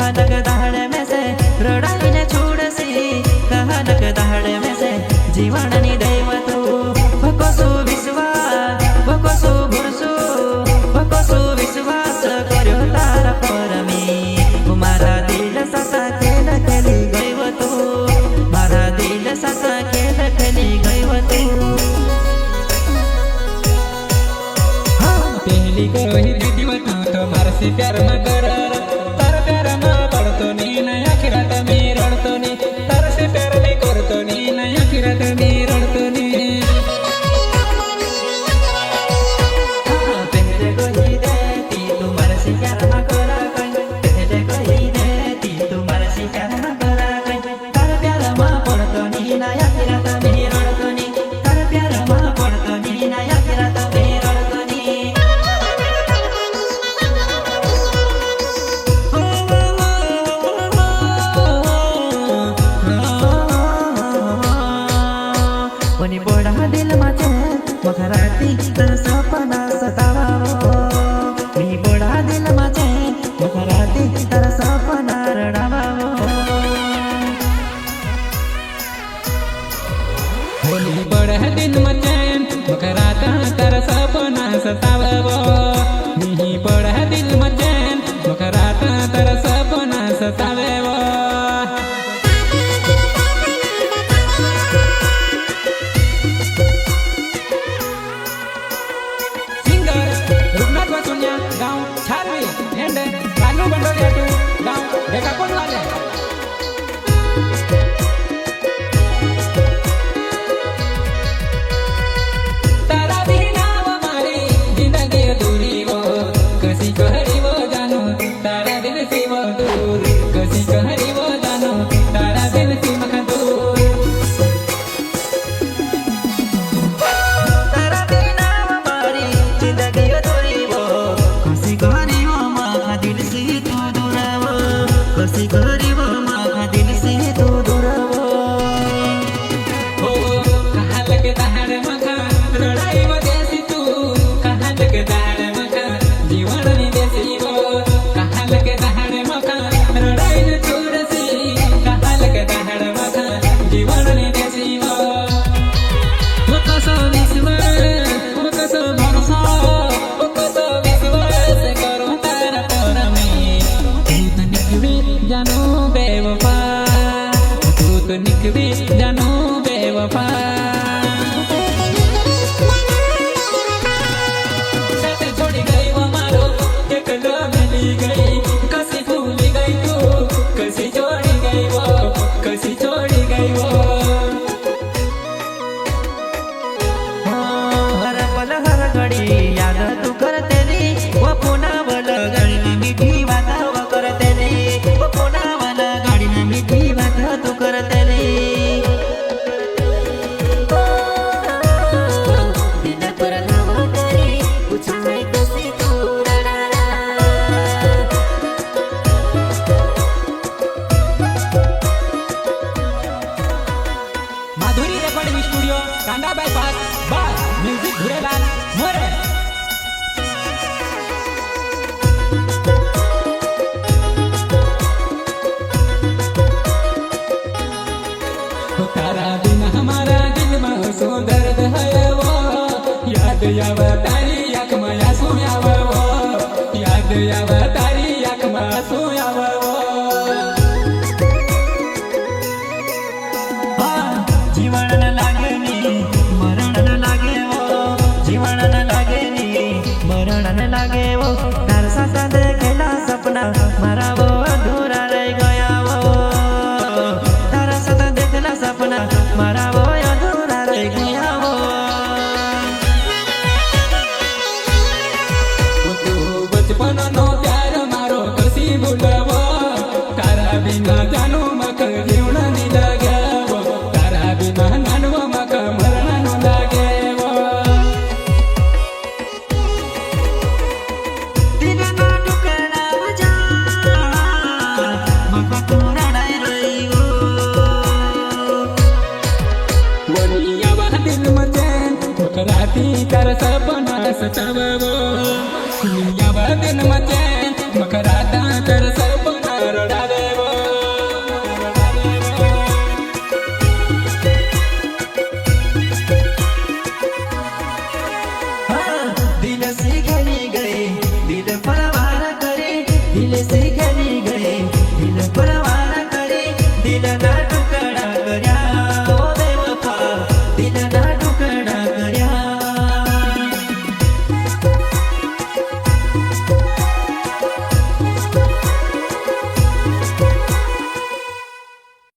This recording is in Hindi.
कहानक दहाड़ में से रड़ाई ने छोड़सी कहानक दहाड़ में से जीवननी दैव तू भकोसु विश्वास भकोसु भुरसु भकोसु विश्वास कर्यो तारा परमी मारा दिल सासा खेल खेली गईव तू मारा दिल सासा खेल खेली गईव तू पहली कही दीदी तू तो मारसी प्यार न कर तार प्यार न पड़तो नी न आखिरात मी रडतो नी तार से प्यार मी करतो नी न आखिरात मी रडतो नी पहले कही देती तू मारसी प्यार न कर पहले कही देती तू मारसी प्यार न कर तार प्यार मा पड़तो नी न आखिरात मी रडतो नी तार प्यार मा पड़तो नी न आखिरात मी रडतो नी कोणी बोडा दिल माझे मखराती तर सपना सतावावो मी बोडा दिल माझे मखराती तर सपना रडावावो होली बड़ दिन मचैन मकराता तर सपना सतावो मी बड़ दिल मचैन मकराता तर सपना सतावो गाँव छारवी एंड कानू बंडोलिया टू गाँव देखा कौन वाले तारा बिना हमारी जिंदगी अधूरी वो कसी कहरी वो जानो तारा दिल से वो दूर कसी कहरी वो जानो तारा दिल से मखा दूर तारा बिना हमारी जिंदगी अधूरी वो कसी कहरी वो माँ दिल से तू दूर वो कसी कहरी वो माँ दिल से तू दूर वो हो कहाँ लगे दहाड़ मखा रड़ाई वो देसी तू कहाँ लगे दहाड़ मखा जीवन नी देसी वो कहाँ लगे दहाड़ मखा रड़ाई न चूरसी कहाँ लगे दहाड़ मखा जीवन नी देसी वो कसो विश्वास कसो भरोसा कसो विश्वास करो तारा पर में तू तो निकली जानो बेवफा तू तो निकली जानो बेवफा साथ छोड़ी गई वो मारो एकलो मिली गई कसी भूली गई तू कसी छोड़ी गई वो कसी छोड़ी गई वो हर पल हर घड़ी याद तू करते री वो पुन्हा बल गाडी में मीठी बात वो करते री वो पुन्हा बल गाडी में मीठी बात तू करते री दिन पर नाव करी पूछाय कशी तू रडाला माधुरी रेकॉर्डिंग स्टुडिओ कांदा बायपास बार म्युझिक धुरेलाल मोरे तारा बिना हमारा दिल में सो दर्द है वो याद आव तारी आँख में आंसू आव वो याद आव तारी आँख में आंसू आव वो जीवन न लागे नी मरण न लागे वो जीवन न लागे नी मरण न लागे वो तार साथ देखेला सपना मारा वो अधूरा रह गया वो तार साथ देखेला सपना मारा वो अधूरा रह गया वो तू बचपन नो प्यार मारो कसी भूलवो तारा बिना जानू मक जीवन नी लागे वो तारा बिना नानव मक मरण नो लागे वो दिन ना टुकड़ा बजा मका तू रडाई रही हो वनिया वह दिल मचैन मकराती कर सपना सतावो वनिया वह दिल मचैन मकराता कर सपना